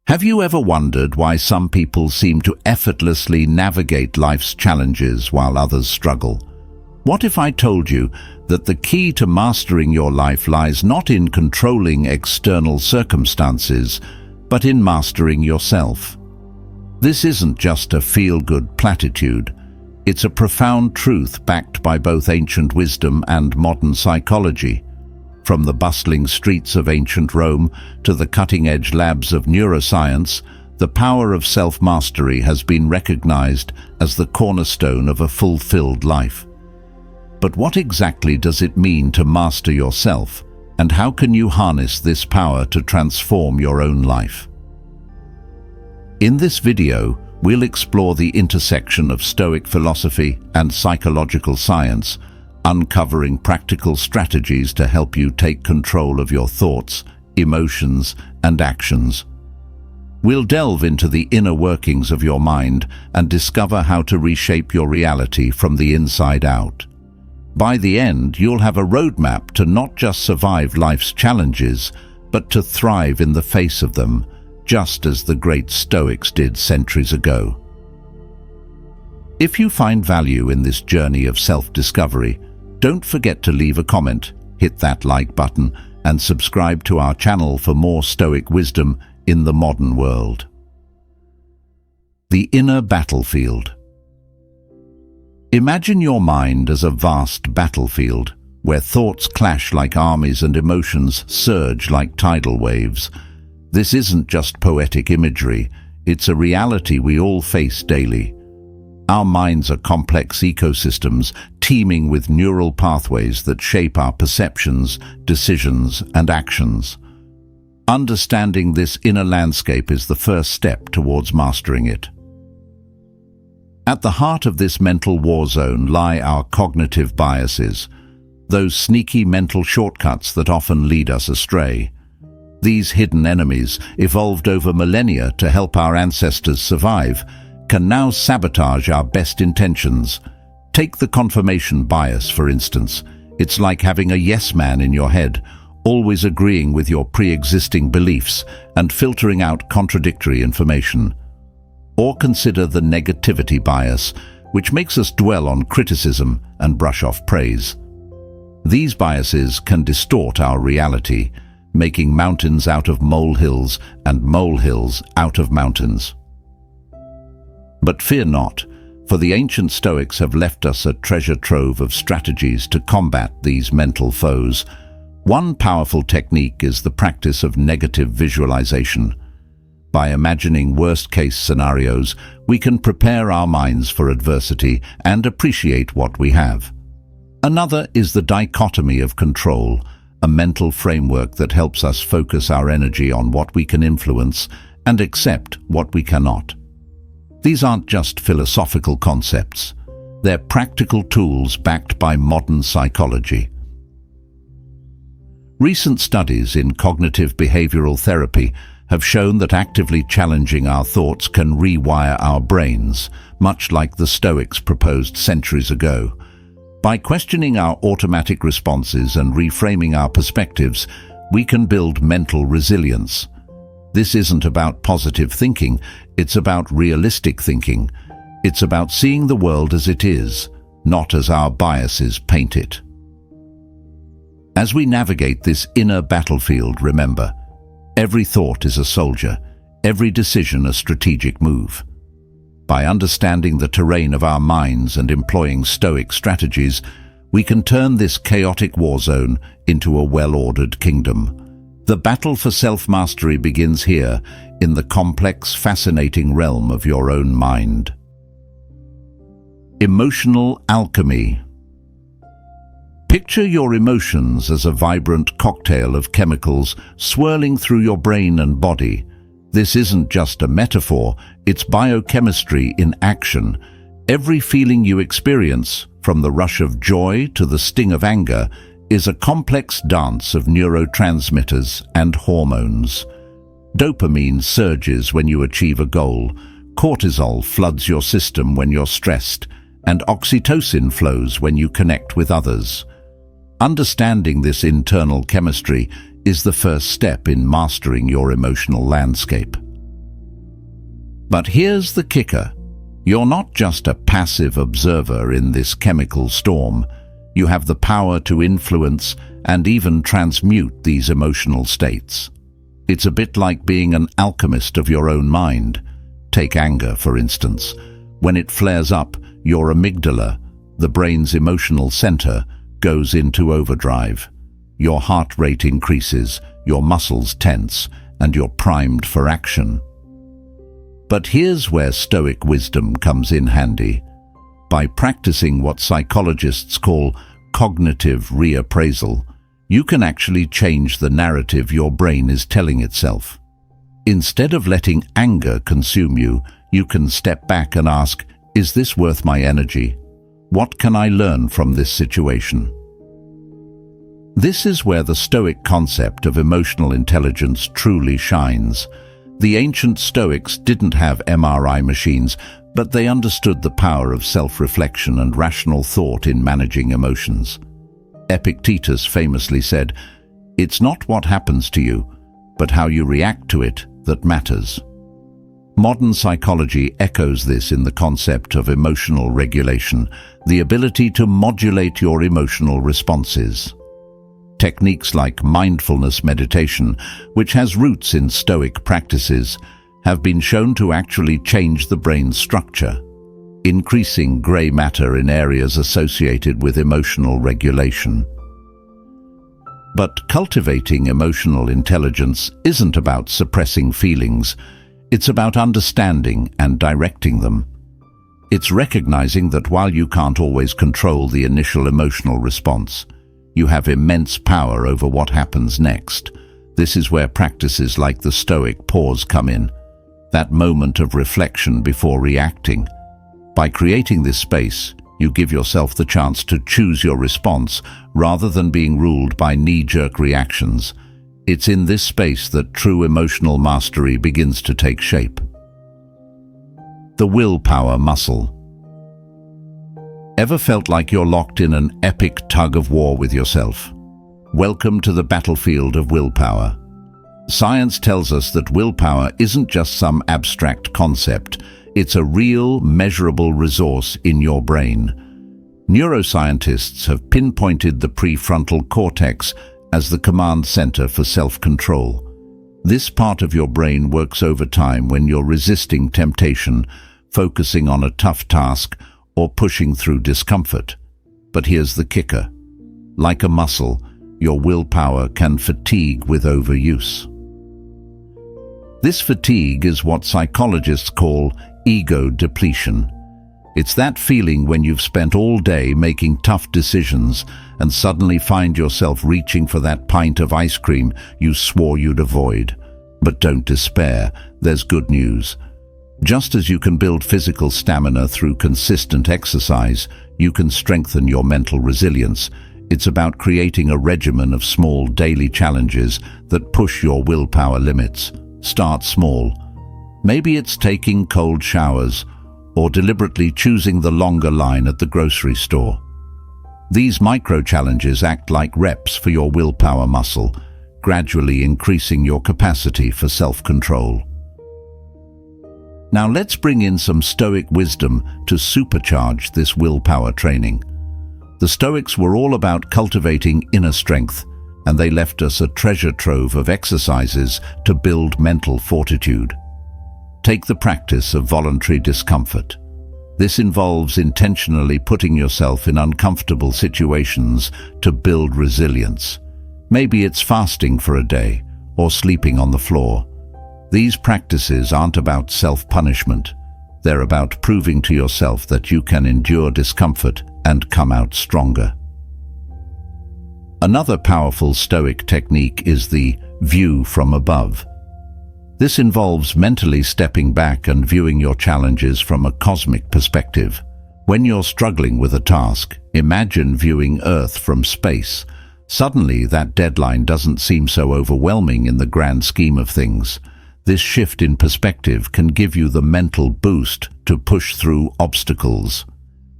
Have you ever wondered why some people seem to effortlessly navigate life's challenges while others struggle? What if I told you that the key to mastering your life lies not in controlling external circumstances, but in mastering yourself? This isn't just a feel-good platitude. It's a profound truth backed by both ancient wisdom and modern psychology. From the bustling streets of ancient Rome to the cutting-edge labs of neuroscience, the power of self-mastery has been recognized as the cornerstone of a fulfilled life. But what exactly does it mean to master yourself, and how can you harness this power to transform your own life? In this video, we'll explore the intersection of Stoic philosophy and psychological science, uncovering practical strategies to help you take control of your thoughts, emotions, and actions. We'll delve into the inner workings of your mind and discover how to reshape your reality from the inside out. By the end, you'll have a roadmap to not just survive life's challenges, but to thrive in the face of them, just as the great Stoics did centuries ago. If you find value in this journey of self-discovery, don't forget to leave a comment, hit that like button, and subscribe to our channel for more Stoic wisdom in the modern world. The inner battlefield. Imagine your mind as a vast battlefield, where thoughts clash like armies and emotions surge like tidal waves. This isn't just poetic imagery, it's a reality we all face daily. Our minds are complex ecosystems teeming with neural pathways that shape our perceptions, decisions, and actions. Understanding this inner landscape is the first step towards mastering it. At the heart of this mental war zone lie our cognitive biases, those sneaky mental shortcuts that often lead us astray. These hidden enemies, evolved over millennia to help our ancestors survive, can now sabotage our best intentions. Take the confirmation bias, for instance. It's like having a yes man in your head, always agreeing with your pre-existing beliefs and filtering out contradictory information. Or consider the negativity bias, which makes us dwell on criticism and brush off praise. These biases can distort our reality, making mountains out of molehills and molehills out of mountains. But fear not, for the ancient Stoics have left us a treasure trove of strategies to combat these mental foes. One powerful technique is the practice of negative visualization. By imagining worst-case scenarios, we can prepare our minds for adversity and appreciate what we have. Another is the dichotomy of control, a mental framework that helps us focus our energy on what we can influence and accept what we cannot. These aren't just philosophical concepts. They're practical tools backed by modern psychology. Recent studies in cognitive behavioral therapy have shown that actively challenging our thoughts can rewire our brains, much like the Stoics proposed centuries ago. By questioning our automatic responses and reframing our perspectives, we can build mental resilience. This isn't about positive thinking, it's about realistic thinking. It's about seeing the world as it is, not as our biases paint it. As we navigate this inner battlefield, remember, every thought is a soldier, every decision a strategic move. By understanding the terrain of our minds and employing Stoic strategies, we can turn this chaotic war zone into a well-ordered kingdom. The battle for self-mastery begins here, in the complex, fascinating realm of your own mind. Emotional alchemy. Picture your emotions as a vibrant cocktail of chemicals swirling through your brain and body. This isn't just a metaphor, it's biochemistry in action. Every feeling you experience, from the rush of joy to the sting of anger, is a complex dance of neurotransmitters and hormones. Dopamine surges when you achieve a goal, cortisol floods your system when you're stressed, and oxytocin flows when you connect with others. Understanding this internal chemistry is the first step in mastering your emotional landscape. But here's the kicker. You're not just a passive observer in this chemical storm. You have the power to influence and even transmute these emotional states. It's a bit like being an alchemist of your own mind. Take anger, for instance. When it flares up, your amygdala, the brain's emotional center, goes into overdrive. Your heart rate increases, your muscles tense, and you're primed for action. But here's where Stoic wisdom comes in handy. By practicing what psychologists call cognitive reappraisal, you can actually change the narrative your brain is telling itself. Instead of letting anger consume you, you can step back and ask, is this worth my energy? What can I learn from this situation? This is where the Stoic concept of emotional intelligence truly shines. The ancient Stoics didn't have MRI machines, but they understood the power of self-reflection and rational thought in managing emotions. Epictetus famously said, "It's not what happens to you, but how you react to it that matters." Modern psychology echoes this in the concept of emotional regulation, the ability to modulate your emotional responses. Techniques like mindfulness meditation, which has roots in Stoic practices, have been shown to actually change the brain's structure, increasing gray matter in areas associated with emotional regulation. But cultivating emotional intelligence isn't about suppressing feelings. It's about understanding and directing them. It's recognizing that while you can't always control the initial emotional response, you have immense power over what happens next. This is where practices like the Stoic pause come in, that moment of reflection before reacting. By creating this space, you give yourself the chance to choose your response rather than being ruled by knee-jerk reactions. It's in this space that true emotional mastery begins to take shape. The willpower muscle. Ever felt like you're locked in an epic tug-of-war with yourself? Welcome to the battlefield of willpower. Science tells us that willpower isn't just some abstract concept. It's a real, measurable resource in your brain. Neuroscientists have pinpointed the prefrontal cortex as the command center for self-control. This part of your brain works overtime when you're resisting temptation, focusing on a tough task, or pushing through discomfort. But here's the kicker. Like a muscle, your willpower can fatigue with overuse. This fatigue is what psychologists call ego depletion. It's that feeling when you've spent all day making tough decisions and suddenly find yourself reaching for that pint of ice cream you swore you'd avoid. But don't despair, there's good news. Just as you can build physical stamina through consistent exercise, you can strengthen your mental resilience. It's about creating a regimen of small daily challenges that push your willpower limits. Start small. Maybe it's taking cold showers or deliberately choosing the longer line at the grocery store. These micro-challenges act like reps for your willpower muscle, gradually increasing your capacity for self-control. Now let's bring in some Stoic wisdom to supercharge this willpower training. The Stoics were all about cultivating inner strength, and they left us a treasure trove of exercises to build mental fortitude. Take the practice of voluntary discomfort. This involves intentionally putting yourself in uncomfortable situations to build resilience. Maybe it's fasting for a day or sleeping on the floor. These practices aren't about self-punishment. They're about proving to yourself that you can endure discomfort and come out stronger. Another powerful Stoic technique is the view from above. This involves mentally stepping back and viewing your challenges from a cosmic perspective. When you're struggling with a task, imagine viewing Earth from space. Suddenly, that deadline doesn't seem so overwhelming in the grand scheme of things. This shift in perspective can give you the mental boost to push through obstacles.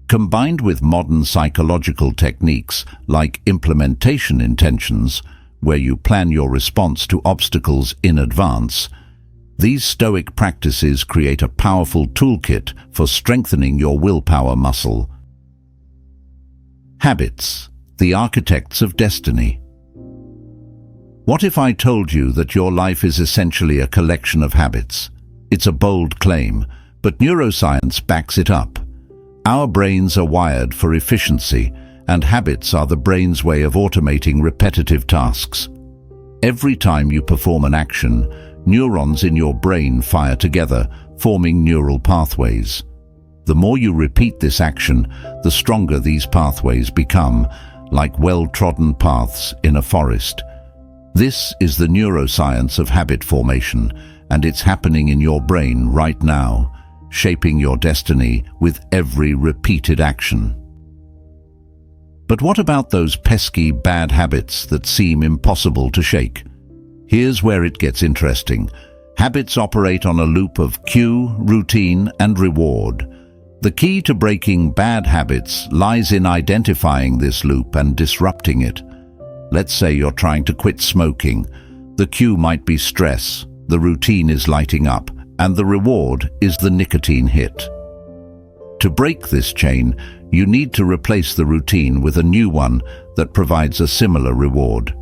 Combined with modern psychological techniques like implementation intentions, where you plan your response to obstacles in advance, These Stoic practices create a powerful toolkit for strengthening your willpower muscle. Habits, the architects of destiny. What if I told you that your life is essentially a collection of habits? It's a bold claim, but neuroscience backs it up. Our brains are wired for efficiency, and habits are the brain's way of automating repetitive tasks. Every time you perform an action, neurons in your brain fire together, forming neural pathways. The more you repeat this action, the stronger these pathways become, like well-trodden paths in a forest. This is the neuroscience of habit formation, and it's happening in your brain right now, shaping your destiny with every repeated action. But what about those pesky bad habits that seem impossible to shake? Here's where it gets interesting. Habits operate on a loop of cue, routine, and reward. The key to breaking bad habits lies in identifying this loop and disrupting it. Let's say you're trying to quit smoking. The cue might be stress, the routine is lighting up, and the reward is the nicotine hit. To break this chain, you need to replace the routine with a new one that provides a similar reward.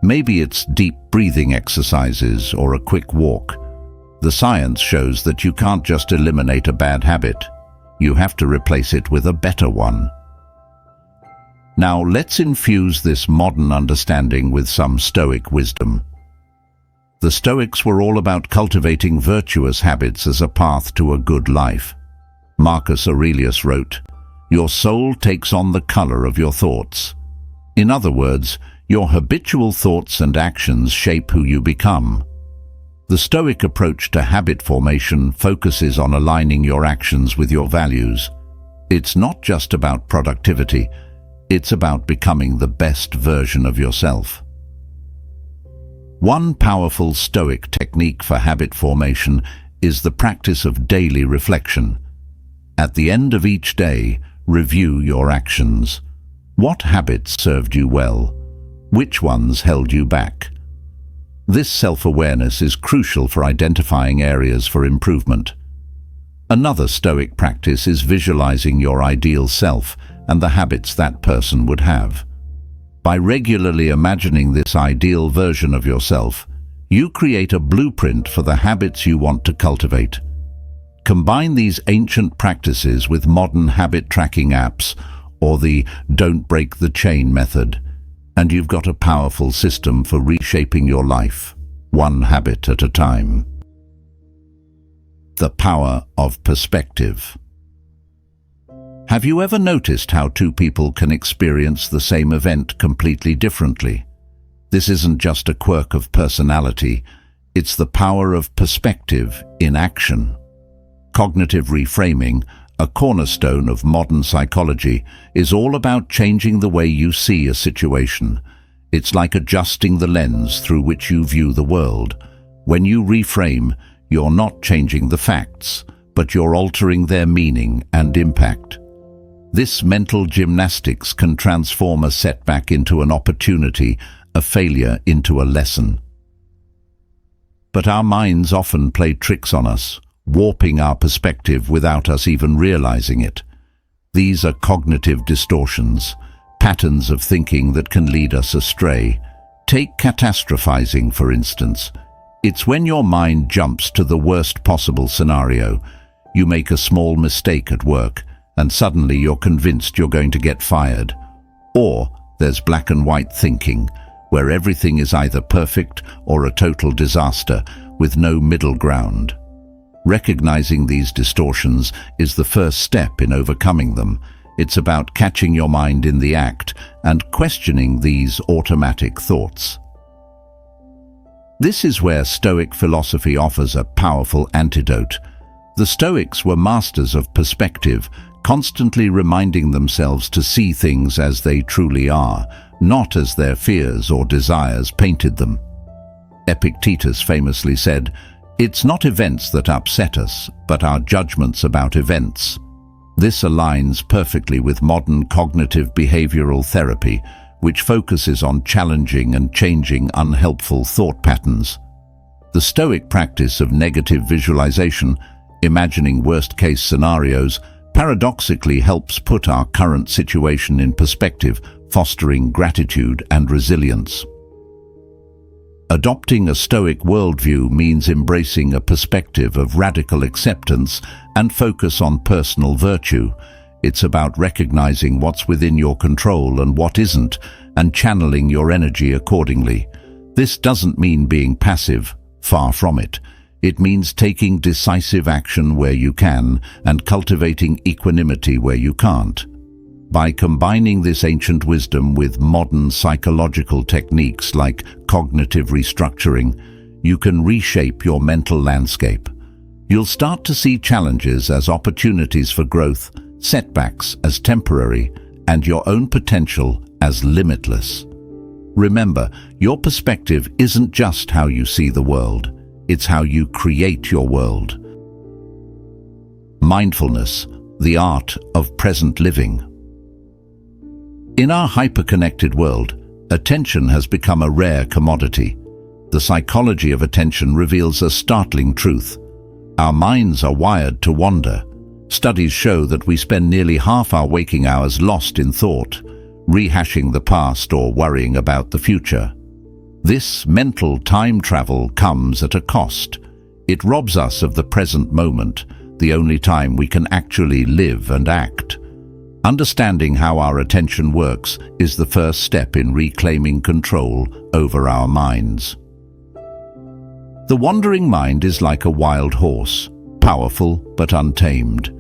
Maybe it's deep breathing exercises or a quick walk. The science shows that you can't just eliminate a bad habit. You have to replace it with a better one. Now let's infuse this modern understanding with some Stoic wisdom. The Stoics were all about cultivating virtuous habits as a path to a good life. Marcus Aurelius wrote, "Your soul takes on the color of your thoughts." In other words, your habitual thoughts and actions shape who you become. The Stoic approach to habit formation focuses on aligning your actions with your values. It's not just about productivity, it's about becoming the best version of yourself. One powerful Stoic technique for habit formation is the practice of daily reflection. At the end of each day, review your actions. What habits served you well? Which ones held you back? This self-awareness is crucial for identifying areas for improvement. Another Stoic practice is visualizing your ideal self and the habits that person would have. By regularly imagining this ideal version of yourself, you create a blueprint for the habits you want to cultivate. Combine these ancient practices with modern habit tracking apps or the "don't break the chain" method, and you've got a powerful system for reshaping your life, one habit at a time. The power of perspective. Have you ever noticed how two people can experience the same event completely differently? This isn't just a quirk of personality, it's the power of perspective in action. Cognitive reframing, a cornerstone of modern psychology, is all about changing the way you see a situation. It's like adjusting the lens through which you view the world. When you reframe, you're not changing the facts, but you're altering their meaning and impact. This mental gymnastics can transform a setback into an opportunity, a failure into a lesson. But our minds often play tricks on us, warping our perspective without us even realizing it. These are cognitive distortions, patterns of thinking that can lead us astray. Take catastrophizing, for instance. It's when your mind jumps to the worst possible scenario. You make a small mistake at work, and suddenly you're convinced you're going to get fired. Or there's black and white thinking, where everything is either perfect or a total disaster, with no middle ground. Recognizing these distortions is the first step in overcoming them. It's about catching your mind in the act and questioning these automatic thoughts. This is where Stoic philosophy offers a powerful antidote. The Stoics were masters of perspective, constantly reminding themselves to see things as they truly are, not as their fears or desires painted them. Epictetus famously said, "It's not events that upset us, but our judgments about events." This aligns perfectly with modern cognitive behavioral therapy, which focuses on challenging and changing unhelpful thought patterns. The Stoic practice of negative visualization, imagining worst-case scenarios, paradoxically helps put our current situation in perspective, fostering gratitude and resilience. Adopting a Stoic worldview means embracing a perspective of radical acceptance and focus on personal virtue. It's about recognizing what's within your control and what isn't, and channeling your energy accordingly. This doesn't mean being passive, far from it. It means taking decisive action where you can and cultivating equanimity where you can't. By combining this ancient wisdom with modern psychological techniques like cognitive restructuring, you can reshape your mental landscape. You'll start to see challenges as opportunities for growth, setbacks as temporary, and your own potential as limitless. Remember, your perspective isn't just how you see the world, it's how you create your world. Mindfulness, the art of present living. In our hyper-connected world, attention has become a rare commodity. The psychology of attention reveals a startling truth. Our minds are wired to wander. Studies show that we spend nearly half our waking hours lost in thought, rehashing the past or worrying about the future. This mental time travel comes at a cost. It robs us of the present moment, the only time we can actually live and act. Understanding how our attention works is the first step in reclaiming control over our minds. The wandering mind is like a wild horse, powerful but untamed.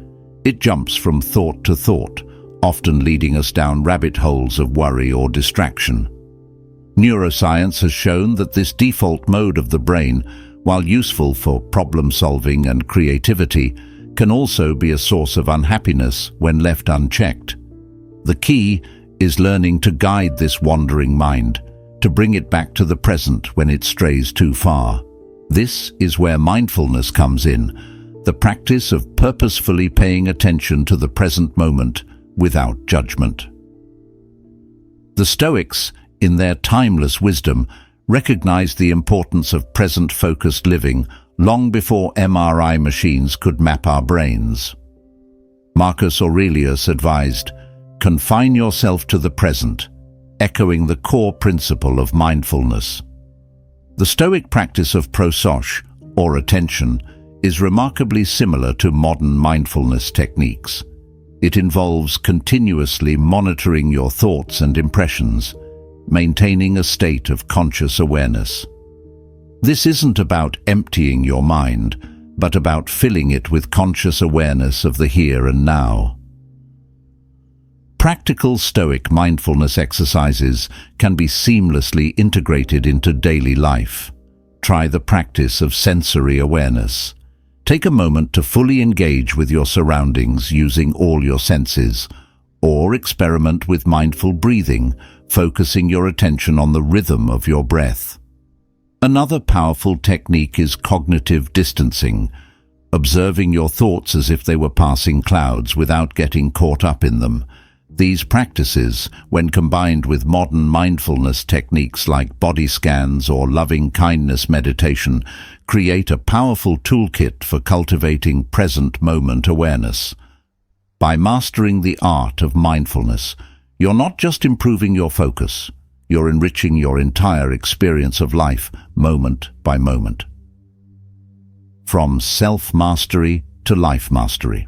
It jumps from thought to thought, often leading us down rabbit holes of worry or distraction. Neuroscience has shown that this default mode of the brain, while useful for problem-solving and creativity, can also be a source of unhappiness when left unchecked. The key is learning to guide this wandering mind, to bring it back to the present when it strays too far. This is where mindfulness comes in, the practice of purposefully paying attention to the present moment without judgment. The Stoics, in their timeless wisdom, recognized the importance of present-focused living long before MRI machines could map our brains. Marcus Aurelius advised, "Confine yourself to the present," echoing the core principle of mindfulness. The Stoic practice of prososche, or attention, is remarkably similar to modern mindfulness techniques. It involves continuously monitoring your thoughts and impressions, maintaining a state of conscious awareness. This isn't about emptying your mind, but about filling it with conscious awareness of the here and now. Practical Stoic mindfulness exercises can be seamlessly integrated into daily life. Try the practice of sensory awareness. Take a moment to fully engage with your surroundings using all your senses, or experiment with mindful breathing, focusing your attention on the rhythm of your breath. Another powerful technique is cognitive distancing, observing your thoughts as if they were passing clouds without getting caught up in them. These practices, when combined with modern mindfulness techniques like body scans or loving-kindness meditation, create a powerful toolkit for cultivating present-moment awareness. By mastering the art of mindfulness, you're not just improving your focus, you're enriching your entire experience of life, moment by moment. From self-mastery to life mastery.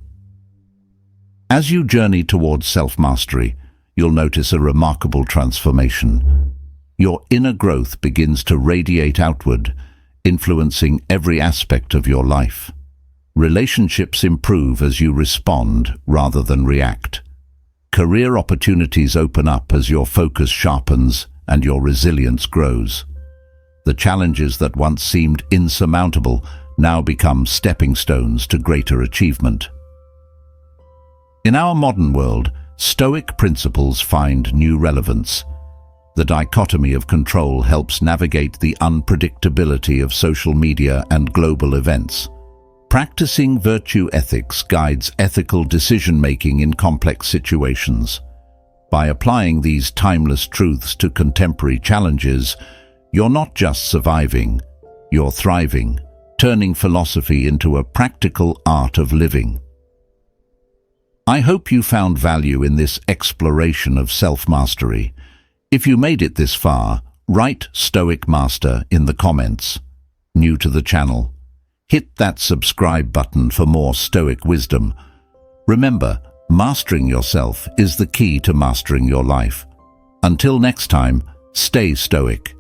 As you journey towards self-mastery, you'll notice a remarkable transformation. Your inner growth begins to radiate outward, influencing every aspect of your life. Relationships improve as you respond rather than react. Career opportunities open up as your focus sharpens and your resilience grows. The challenges that once seemed insurmountable now become stepping stones to greater achievement. In our modern world, Stoic principles find new relevance. The dichotomy of control helps navigate the unpredictability of social media and global events. Practicing virtue ethics guides ethical decision-making in complex situations. By applying these timeless truths to contemporary challenges, you're not just surviving, you're thriving, turning philosophy into a practical art of living. I hope you found value in this exploration of self-mastery. If you made it this far, write Stoic Master in the comments. New to the channel? Hit that subscribe button for more Stoic wisdom. Remember, mastering yourself is the key to mastering your life. Until next time, stay Stoic.